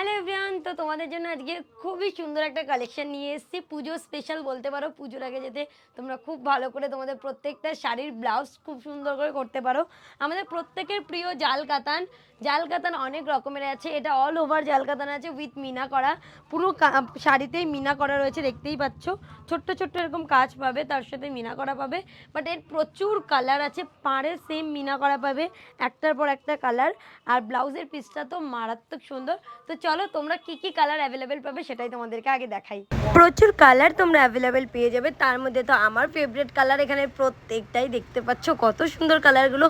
Hello everyone, তো তোমাদের জন্য আজকে খুবই সুন্দর একটা কালেকশন নিয়ে এসেছি। পুজো স্পেশাল বলতে পারো। পুজোর আগে যাতে তোমরা খুব ভালো করে তোমাদের প্রত্যেকটা শাড়ির ব্লাউজ খুব সুন্দর করে করতে পারো। আমাদের প্রত্যেকের প্রিয় জাল কাতান। জাল কাতান অনেক রকমের আছে, এটা অল ওভার জাল কাতান আছে উইথ মিনা করা। পুরো শাড়িতেই মিনা করা রয়েছে, দেখতেই পাচ্ছ। ছোট্ট ছোট্ট এরকম কাজ পাবে, তার সাথে মিনা করা পাবে। বাট এর প্রচুর কালার আছে, পাড়ে সেম মিনা করা পাবে, একটার পর একটা কালার। আর ব্লাউজের পিসটা তো মারাত্মক সুন্দর। তো চলো তোমরা কি কি কালার অ্যাভেলেবেল পাবে সেটাই তোমাদেরকে আগে দেখাই। প্রচুর কালার তোমরা অ্যাভেলেবেল পেয়ে যাবে, তার মধ্যে তো আমার ফেভারিট কালার এখানে প্রত্যেকটাই দেখতে পাচ্ছ কত সুন্দর কালারগুলো।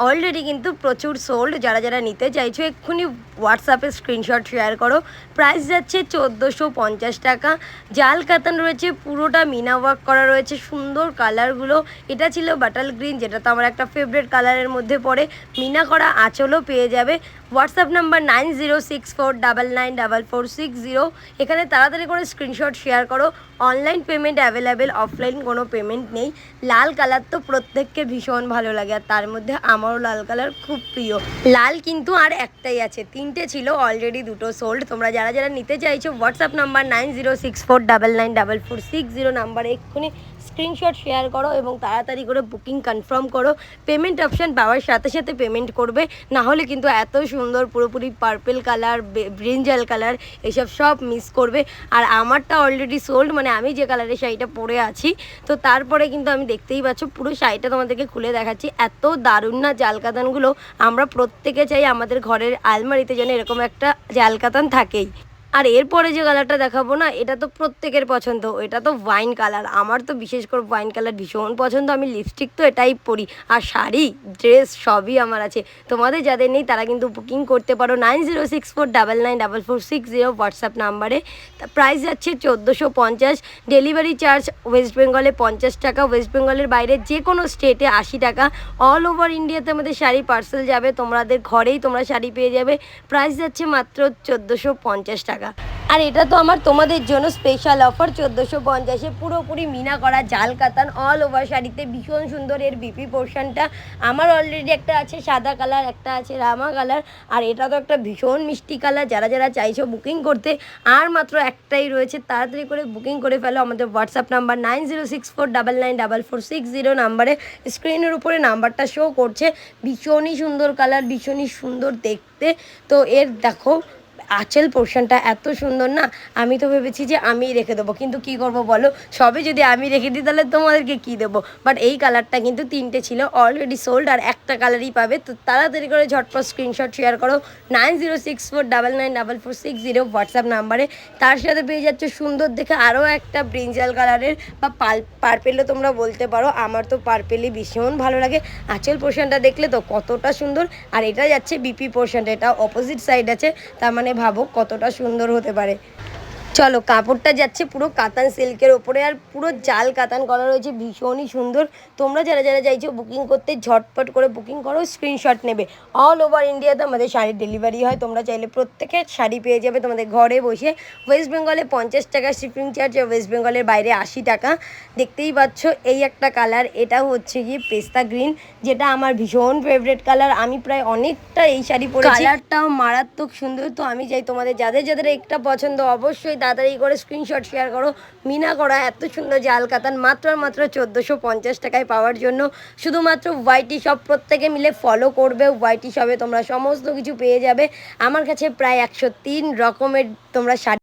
অলরেডি কিন্তু প্রচুর সোল্ড। যারা যারা নিতে চাইছো এক্ষুনি হোয়াটসঅ্যাপে স্ক্রিনশট শেয়ার করো। প্রাইস যাচ্ছে 1450 টাকা। জাল কাতান রয়েছে, পুরোটা মিনা ওয়ার্ক করা রয়েছে, সুন্দর কালারগুলো। এটা ছিল বাটাল গ্রিন, যেটা তো আমার একটা ফেভারিট কালারের মধ্যে পড়ে। মিনা করা আঁচলও পেয়ে যাবে। WhatsApp number 9064994460। এখানে তাড়াতাড়ি করে স্ক্রিনশট শেয়ার করো। অনলাইন পেমেন্ট অ্যাভেলেবেল, অফলাইন কোনো পেমেন্ট নেই। লাল কালার তো প্রত্যেককে ভীষণ ভালো লাগে, আর তার মধ্যে আমারও লাল কালার খুব প্রিয়। লাল কিন্তু আর একটাই আছে, তিনটে ছিল, অলরেডি দুটো সোল্ড। তোমরা যারা যারা নিতে চাইছো হোয়াটসঅ্যাপ নাম্বার 9064994460 নাম্বারে এক্ষুনি স্ক্রিনশট শেয়ার করো এবং তাড়াতাড়ি করে বুকিং কনফার্ম করো। পেমেন্ট অপশান পাওয়ার সাথে সাথে পেমেন্ট করবে, না হলে কিন্তু এত সুন্দর পুরোপুরি পার্পেল কালার, ব্রিঞ্জাল কালার এসব সব মিস করবে। আর আমারটা অলরেডি সোল্ড, মানে আমি যে কালারের শাড়িটা পরে আছি। তো তারপরে কিন্তু আমি দেখতেই পাচ্ছ পুরো শাড়িটা তোমাদেরকে খুলে দেখাচ্ছি। এত দারুণ না জাল কাতানগুলো। আমরা প্রত্যেকে চাই আমাদের ঘরের আলমারিতে যেন এরকম একটা জাল কাতান থাকেই। আর এরপরে যে কালারটা দেখাবো না, এটা তো প্রত্যেকের পছন্দ। এটা তো ওয়াইন কালার, আমার তো বিশেষ করে ওয়াইন কালার ভীষণ পছন্দ। আমি লিপস্টিক তো এটাই পরি, আর শাড়ি ড্রেস সবই আমার আছে। তোমাদের যাদের নেই তারা কিন্তু বুকিং করতে পারো 9064994460 হোয়াটসঅ্যাপ নাম্বারে। প্রাইস যাচ্ছে 1450। ডেলিভারি চার্জ ওয়েস্ট বেঙ্গলে 50 টাকা, ওয়েস্ট বেঙ্গলের বাইরে যে কোনো স্টেটে 80 টাকা। অল ওভার ইন্ডিয়াতে আমাদের শাড়ি পার্সেল যাবে, তোমাদের ঘরেই তোমরা শাড়ি পেয়ে যাবে। প্রাইস যাচ্ছে মাত্র 1450 টাকা। আর এটা তো আমার তোমাদের জন্য স্পেশাল অফার, 1450-এ পুরোপুরি মিনা করা জাল কাতান অল ওভার শাড়িতে। ভীষণ সুন্দর এর বিপি পোর্শনটা। আমার অলরেডি একটা আছে সাদা কালার, একটা আছে রামা কালার, আর এটা তো একটা ভীষণ মিষ্টি কালার। যারা যারা চাইছো বুকিং করতে, আর মাত্র একটাই রয়েছে, তাড়াতাড়ি করে বুকিং করে ফেলো। আমাদের হোয়াটসঅ্যাপ নাম্বার 9064994460 নাম্বারে স্ক্রিনের উপরে নাম্বারটা শো করছে। ভীষণই সুন্দর কালার, ভীষণই সুন্দর দেখতে। তো এর দেখো আঁচল পোর্শনটা এত সুন্দর না, আমি তো ভেবেছি যে আমি রেখে দেবো, কিন্তু কি করব বলো, সবে যদি আমি রেখে দিই তাহলে তোমাদেরকে কি দেবো। বাট এই কালারটা কিন্তু তিনটে ছিল, অলরেডি সোল্ড, আর একটা কালারই পাবে। তো তাড়াতাড়ি করে ঝটপট স্ক্রিনশট শেয়ার করো 9064994460 হোয়াটসঅ্যাপ নাম্বারে। তার সাথে পেয়ে যাচ্ছে সুন্দর দেখে আরও একটা ব্রিঞ্জাল কালারের বা পার্পেলও তোমরা বলতে পারো। আমার তো পার্পেলই ভীষণ ভালো লাগে। আঁচল পোর্শনটা দেখলে তো কতটা সুন্দর। আর এটা যাচ্ছে বিপি পোর্শনটা, এটা অপোজিট সাইড আছে, তার মানে ভাবো কতটা সুন্দর হতে পারে। চলো, কাপড়টা যাচ্ছে পুরো কাতান সিল্কের ওপরে, আর পুরো জাল কাতান করা রয়েছে, ভীষণই সুন্দর। তোমরা যারা যারা চাইছো বুকিং করতে ঝটপট করে বুকিং করো, স্ক্রিনশট নেবে। অল ওভার ইন্ডিয়াতে আমাদের শাড়ির ডেলিভারি হয়, তোমরা চাইলে প্রত্যেকের শাড়ি পেয়ে যাবে তোমাদের ঘরে বসে। ওয়েস্ট বেঙ্গলে 50 টাকা শিপিং চার্জ, ওয়েস্ট বেঙ্গলের বাইরে 80 টাকা। দেখতেই পাচ্ছ এই একটা কালার, এটা হচ্ছে গিয়ে পেস্তা গ্রিন, যেটা আমার ভীষণ ফেভারিট কালার। আমি প্রায় অনেকটা এই শাড়ি পরেছি, কালারটাও মারাত্মক সুন্দর। তো আমি চাই তোমাদের যাদের যাদের একটা পছন্দ অবশ্যই তাড়াতাড়ি করে স্ক্রিনশট শেয়ার করো। মিনা করা এত সুন্দর জাল কাতান মাত্র 1450 টাকায় পাওয়ার জন্য শুধুমাত্র ওয়াইটি শপ। প্রত্যেকে মিলে ফলো করবে, ওয়াইটি শপে তোমরা সমস্ত কিছু পেয়ে যাবে। আমার কাছে প্রায় 103 রকমের তোমরা শাড়ি